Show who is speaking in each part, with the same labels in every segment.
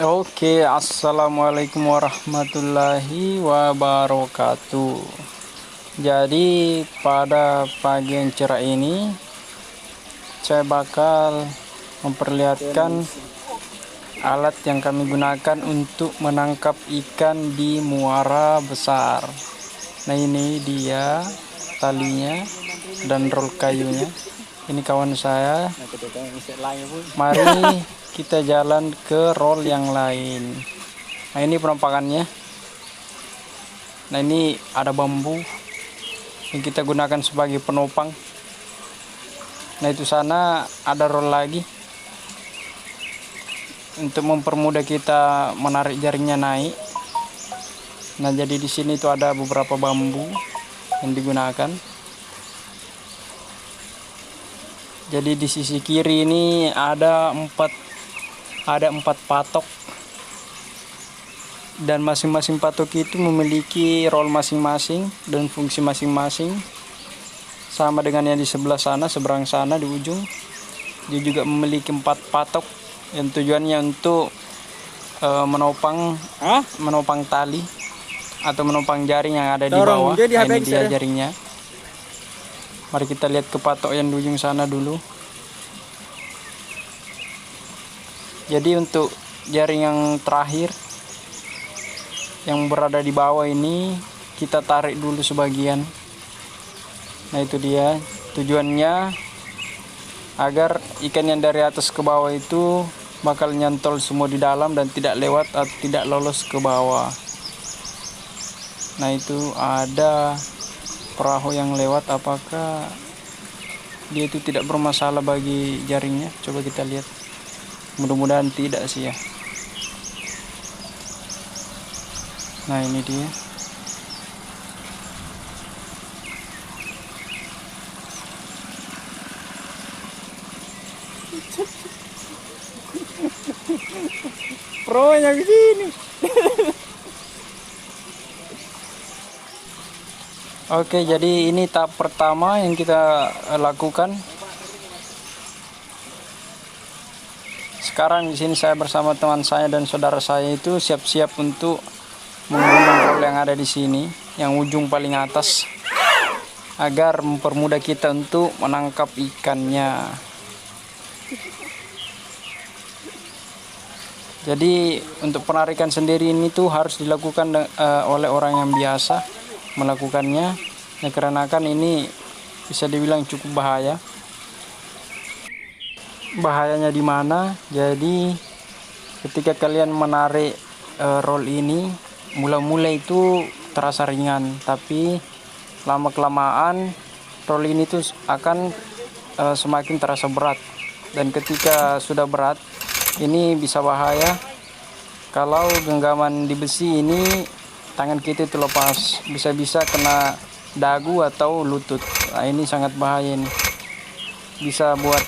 Speaker 1: Oke, assalamualaikum warahmatullahi wabarakatuh. Jadi pada pagi yang cerah ini saya bakal memperlihatkan alat yang kami gunakan untuk menangkap ikan di muara besar. Nah, ini dia talinya dan rol kayunya. Ini kawan saya. Mari kita jalan ke rol yang lain. Nah, ini penampakannya. Nah, ini ada bambu yang kita gunakan sebagai penopang. Nah, itu sana ada rol lagi untuk mempermudah kita menarik jaringnya naik. Nah, jadi di sini itu ada beberapa bambu yang digunakan. Jadi di sisi kiri ini ada empat patok, dan masing-masing patok itu memiliki role masing-masing dan fungsi masing-masing, sama dengan yang di sebelah sana, seberang sana di ujung. Dia juga memiliki 4 patok yang tujuannya untuk menopang tali atau menopang jaring yang ada di bawah. Nah, ini dia jaringnya. Mari kita lihat ke patok yang di ujung sana dulu. Jadi untuk jaring yang terakhir yang berada di bawah ini kita tarik dulu sebagian. Nah, itu dia tujuannya agar ikan yang dari atas ke bawah itu bakal nyantol semua di dalam dan tidak lewat atau tidak lolos ke bawah. Nah, itu ada perahu yang lewat, apakah dia itu tidak bermasalah bagi jaringnya? Coba kita lihat. Mudah-mudahan tidak sih ya. Nah, ini dia. Pronya begini. Oke, jadi ini tahap pertama yang kita lakukan. Sekarang di sini saya bersama teman saya dan saudara saya itu siap-siap untuk menggulung rol yang ada di sini, yang ujung paling atas, agar mempermudah kita untuk menangkap ikannya. Jadi untuk penarikan sendiri ini tuh harus dilakukan oleh orang yang biasa melakukannya, karena ini bisa dibilang cukup bahaya. Bahayanya di mana? Jadi ketika kalian menarik rol ini, mula-mula itu terasa ringan, tapi lama-kelamaan rol ini tuh akan semakin terasa berat, dan ketika sudah berat ini bisa bahaya. Kalau genggaman di besi ini tangan kita itu lepas, bisa-bisa kena dagu atau lutut. Nah, ini sangat bahaya nih, bisa buat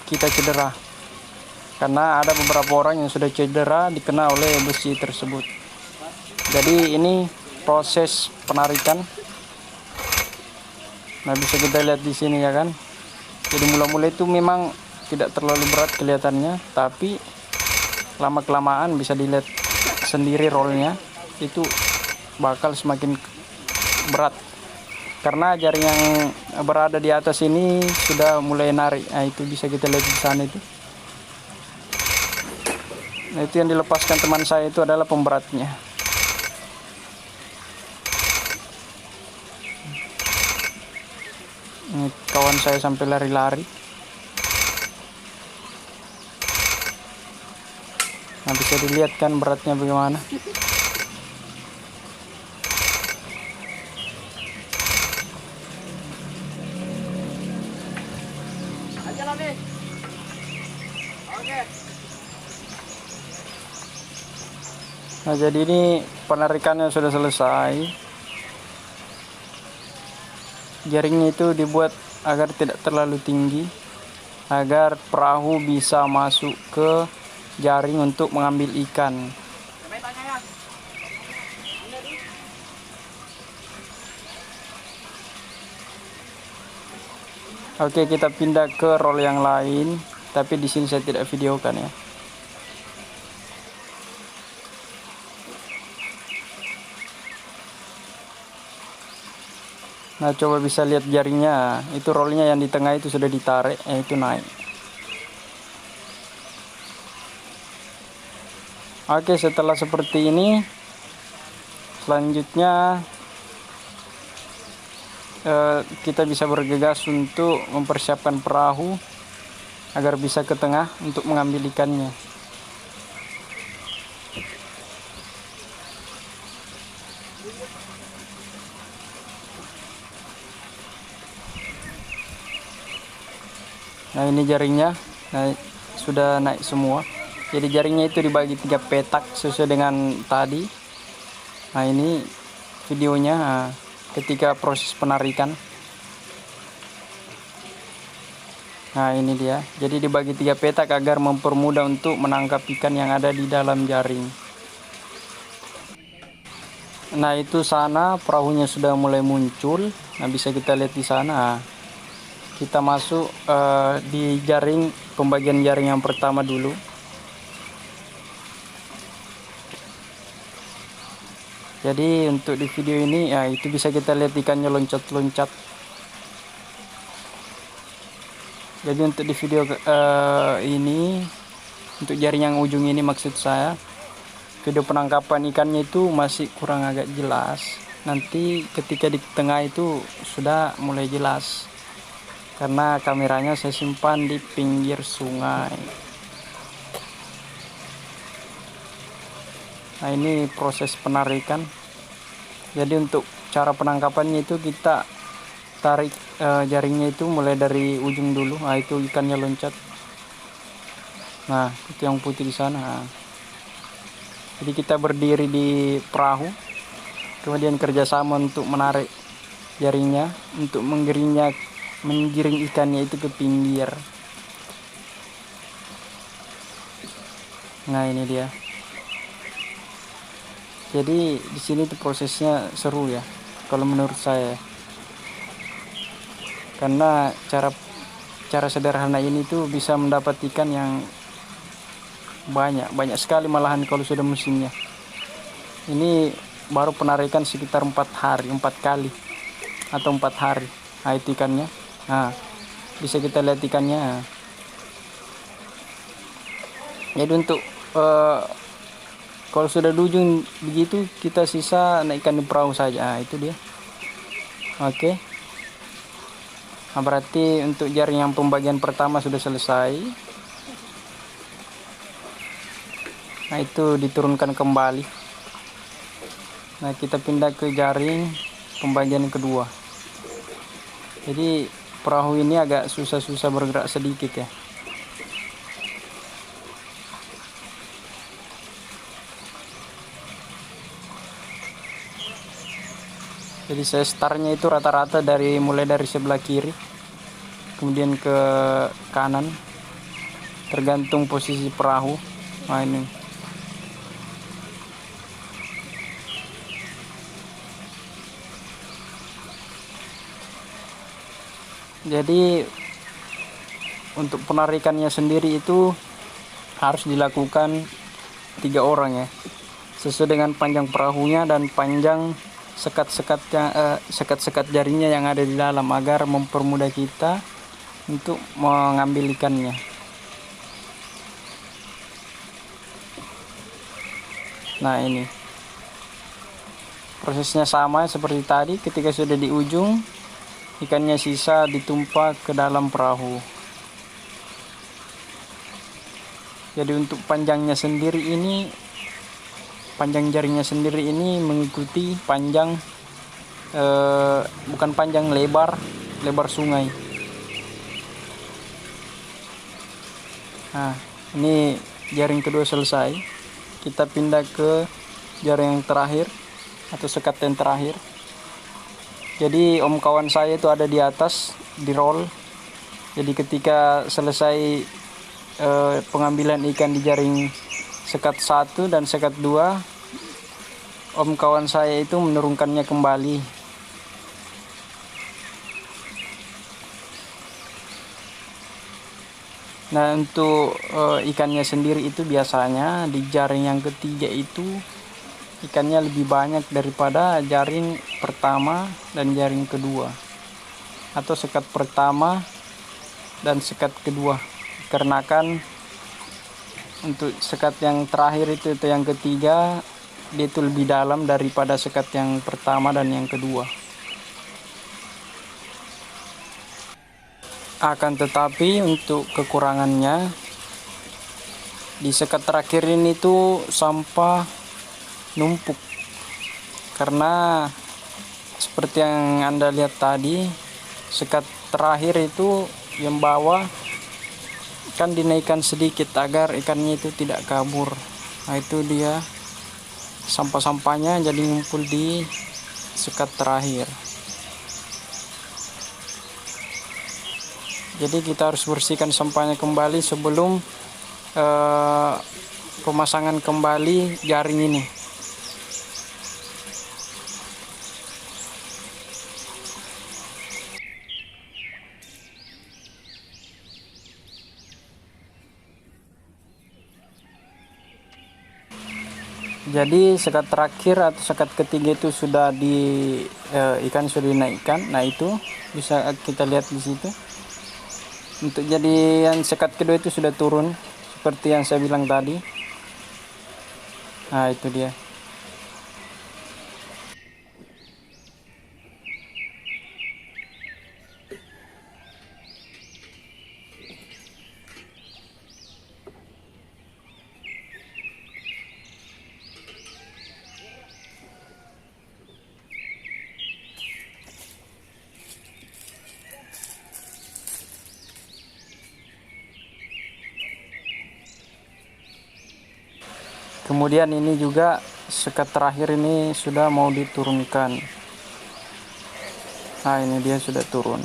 Speaker 1: kita cedera, karena ada beberapa orang yang sudah cedera dikena oleh besi tersebut. Jadi ini proses penarikan. Nah, bisa kita lihat di sini ya kan. Jadi mula-mula itu memang tidak terlalu berat kelihatannya, tapi lama-kelamaan bisa dilihat sendiri rollnya itu bakal semakin berat, karena jaring yang berada di atas ini sudah mulai narik. Nah, itu bisa kita lihat di sana itu. Nah, itu yang dilepaskan teman saya itu adalah pemberatnya. Ini kawan saya sampai lari-lari. Nah, bisa dilihat kan beratnya bagaimana. Nah, jadi ini penarikannya sudah selesai. Jaringnya itu dibuat agar tidak terlalu tinggi, agar perahu bisa masuk ke jaring untuk mengambil ikan. Oke, kita pindah ke rol yang lain, tapi di sini saya tidak videokan ya. Nah, coba bisa lihat jaringnya, itu rollnya yang di tengah itu sudah ditarik, itu naik. Oke, setelah seperti ini, selanjutnya kita bisa bergegas untuk mempersiapkan perahu agar bisa ke tengah untuk mengambil ikannya. Nah, ini jaringnya, nah, sudah naik semua. Jadi jaringnya itu dibagi 3 petak sesuai dengan tadi. Nah, ini videonya ketika proses penarikan. Nah, ini dia. Jadi dibagi 3 petak agar mempermudah untuk menangkap ikan yang ada di dalam jaring. Nah, itu sana perahunya sudah mulai muncul. Nah, bisa kita lihat di sana. Kita masuk di jaring, pembagian jaring yang pertama dulu. Jadi untuk di video ini ya itu bisa kita lihat ikannya loncat-loncat. Jadi untuk di video ini, untuk jaring yang ujung ini maksud saya, video penangkapan ikannya itu masih kurang agak jelas. Nanti ketika di tengah itu sudah mulai jelas. Karena kameranya saya simpan di pinggir sungai. Nah, ini proses penarikan. Jadi untuk cara penangkapannya itu kita tarik jaringnya itu mulai dari ujung dulu. Nah, itu ikannya loncat. Nah, itu yang putih di sana. Jadi kita berdiri di perahu, kemudian kerjasama untuk menarik jaringnya untuk menggiring ikannya itu ke pinggir. Nah, ini dia. Jadi di sini tuh prosesnya seru ya, kalau menurut saya. Karena cara sederhana ini tuh bisa mendapat ikan yang banyak sekali malahan kalau sudah musimnya. Ini baru penarikan sekitar 4 hari, 4 kali atau 4 hari. Nah, itu ikannya. Nah, bisa kita lihat ikannya. Jadi untuk kalau sudah di ujung begitu, kita sisa naikkan di perahu saja. Nah, itu dia. Oke. Nah, berarti untuk jaring yang pembagian pertama sudah selesai. Nah, itu diturunkan kembali. Nah, kita pindah ke jaring pembagian kedua. Jadi perahu ini agak susah-susah bergerak sedikit ya. Jadi saya startnya itu rata-rata mulai dari sebelah kiri, kemudian ke kanan, tergantung posisi perahu. Nah, ini. Jadi untuk penarikannya sendiri itu harus dilakukan 3 orang ya, sesuai dengan panjang perahunya dan panjang sekat-sekat jaringnya yang ada di dalam, agar mempermudah kita untuk mengambil ikannya. Nah, ini prosesnya sama seperti tadi. Ketika sudah di ujung, ikannya sisa ditumpah ke dalam perahu. Jadi untuk panjang jaringnya sendiri ini mengikuti panjang, bukan panjang, lebar sungai. Nah, ini jaring kedua selesai. Kita pindah ke jaring yang terakhir atau sekat yang terakhir. Jadi om kawan saya itu ada di atas, di roll. Jadi ketika selesai pengambilan ikan di jaring sekat 1 dan sekat 2, om kawan saya itu menurunkannya kembali. Nah, untuk ikannya sendiri itu biasanya di jaring yang ketiga itu ikannya lebih banyak daripada jaring pertama dan jaring kedua, atau sekat pertama dan sekat kedua. Karena kan untuk sekat yang terakhir itu yang ketiga, dia itu lebih dalam daripada sekat yang pertama dan yang kedua. Akan tetapi untuk kekurangannya, di sekat terakhir ini tuh sampah numpuk, karena seperti yang Anda lihat tadi, sekat terakhir itu yang bawah kan dinaikkan sedikit agar ikannya itu tidak kabur. Nah, itu dia sampah-sampahnya jadi ngumpul di sekat terakhir. Jadi kita harus bersihkan sampahnya kembali sebelum pemasangan kembali jaring ini. Jadi sekat terakhir atau sekat ketiga itu sudah ikan sudah dinaikkan. Nah, itu bisa kita lihat di situ. Untuk jadi yang sekat kedua itu sudah turun seperti yang saya bilang tadi. Nah, itu dia. Kemudian ini juga sekat terakhir ini sudah mau diturunkan. Nah, ini dia sudah turun.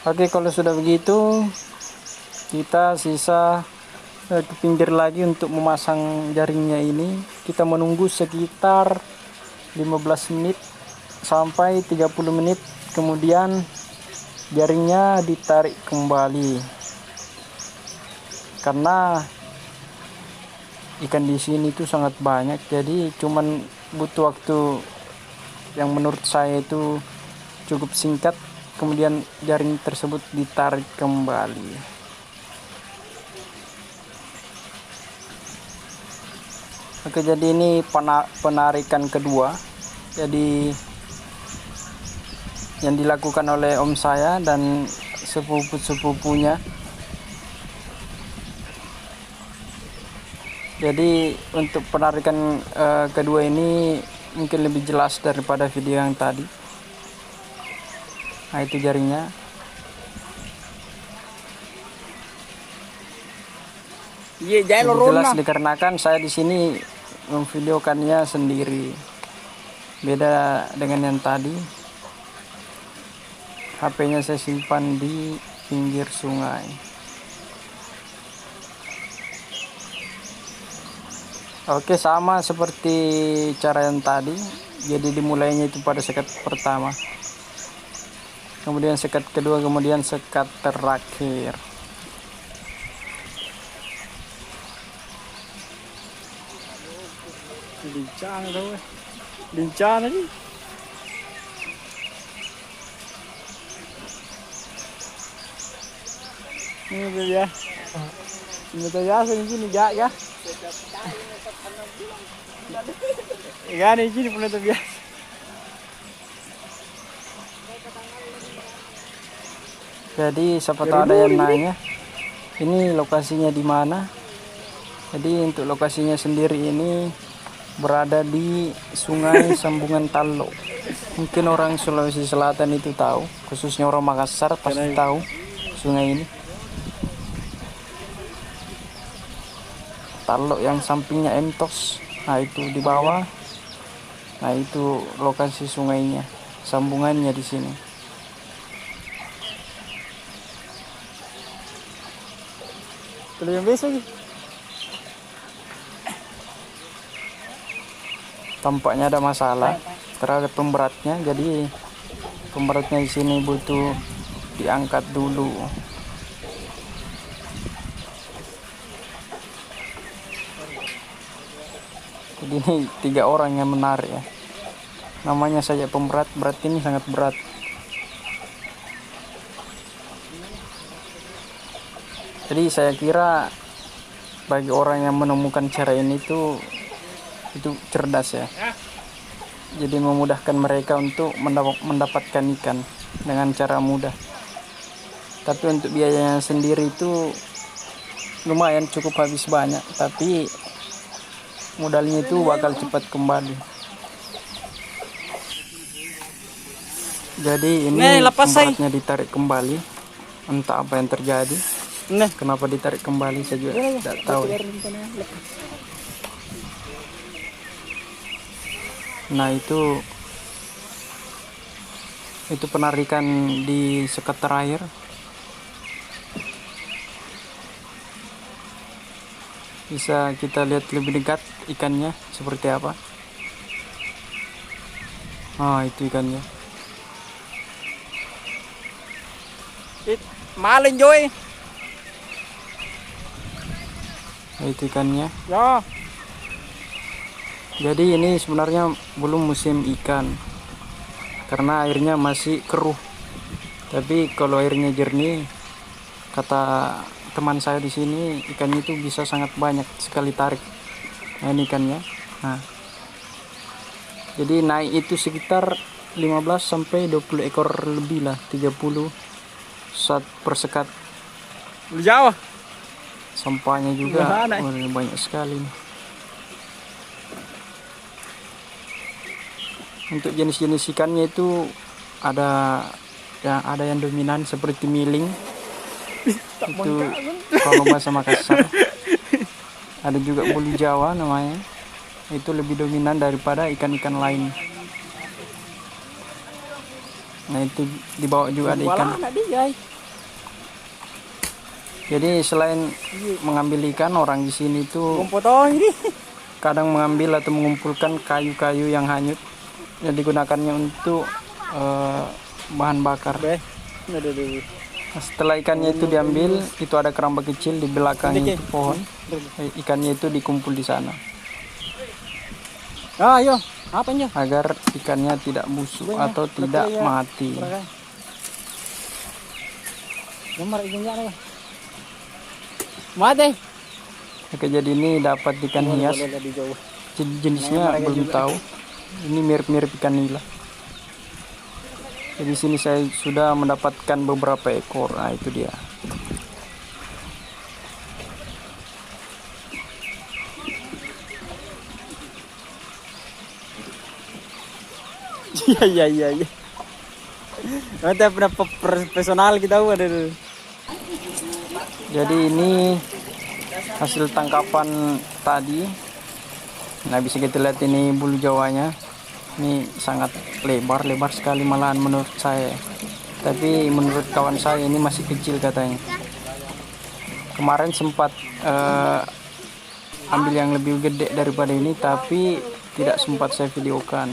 Speaker 1: Oke, kalau sudah begitu kita sisa ke pinggir lagi untuk memasang jaringnya ini. Kita menunggu sekitar 15 menit sampai 30 menit, kemudian jaringnya ditarik kembali. Karena ikan di sini itu sangat banyak, jadi cuman butuh waktu yang menurut saya itu cukup singkat, kemudian jaring tersebut ditarik kembali. Oke, jadi ini penarikan kedua, jadi yang dilakukan oleh om saya dan sepupu-sepupunya. Jadi untuk penarikan kedua ini mungkin lebih jelas daripada video yang tadi. Nah, itu jaringnya. Lebih jelas dikarenakan saya di sini memvideokannya sendiri. Beda dengan yang tadi. HP-nya saya simpan di pinggir sungai. Oke, sama seperti cara yang tadi. Jadi dimulainya itu pada sekat pertama, kemudian sekat kedua, kemudian sekat terakhir. Lincah tuh, lincah tadi. Ini dia. Ini biasa ini ya. Ikan ini punya biasa. Jadi siapa tahu ada yang nanya, ini lokasinya di mana? Jadi untuk lokasinya sendiri ini berada di Sungai Sambungan Tallo. Mungkin orang Sulawesi Selatan itu tahu, khususnya orang Makassar pasti tahu sungai ini. Tallo yang sampingnya Entos, nah itu di bawah. Nah, itu lokasi sungainya, sambungannya di sini. Kalau yang biasa gitu. Tampaknya ada masalah terhadap pemberatnya, jadi pemberatnya di sini butuh diangkat dulu. Jadi ini 3 orang yang menarik ya. Namanya saja pemberat, berat ini sangat berat. Jadi saya kira bagi orang yang menemukan cara ini itu cerdas ya. Jadi memudahkan mereka untuk mendapatkan ikan dengan cara mudah. Tapi untuk biayanya sendiri itu lumayan, cukup habis banyak, tapi modalnya itu bakal cepat kembali. Jadi ini pemberatnya ditarik kembali, entah apa yang terjadi. Kenapa ditarik kembali saya juga tidak tahu. Nah itu penarikan di sekat terakhir. Bisa kita lihat lebih dekat ikannya seperti apa. Itu ikannya.
Speaker 2: Malin Joy.
Speaker 1: Itu ikannya.
Speaker 2: Ya.
Speaker 1: Jadi ini sebenarnya belum musim ikan karena airnya masih keruh. Tapi kalau airnya jernih, kata teman saya di sini, ikannya itu bisa sangat banyak sekali tarik. Nah ini ikannya. Nah, jadi naik itu sekitar 15 sampai 20 ekor lebih lah, 30 saat persekat.
Speaker 2: Jauh.
Speaker 1: Sampahnya juga banyak sekali. Untuk jenis-jenis ikannya itu ada yang dominan seperti miling. Itu kalau bahasa Makassar. Ada juga bulu Jawa namanya. Itu lebih dominan daripada ikan-ikan lain. Nah itu dibawa juga ada ikan. Jadi selain mengambil ikan, orang di sini itu kadang mengambil atau mengumpulkan kayu-kayu yang hanyut yang digunakannya untuk bahan bakar. Nah, setelah ikannya itu diambil, itu ada keramba kecil di belakang itu pohon. Ikannya itu dikumpul di sana.
Speaker 2: Ayo, apanya?
Speaker 1: Agar ikannya tidak busuk atau tidak mati.
Speaker 2: Mati.
Speaker 1: Oke, jadi ini dapat ikan hias. Jenisnya belum tahu. Ini mirip-mirip ikan nila. Jadi sini saya sudah mendapatkan beberapa ekor. Nah itu dia.
Speaker 2: Iya. Nanti pernah profesional kita ada.
Speaker 1: Jadi ini hasil tangkapan tadi. Nah bisa kita lihat ini bulu Jawanya. Ini sangat lebar sekali malahan menurut saya. Tapi menurut kawan saya ini masih kecil katanya. Kemarin sempat ambil yang lebih gede daripada ini, tapi tidak sempat saya videokan.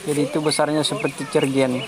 Speaker 1: Jadi itu besarnya seperti cergen.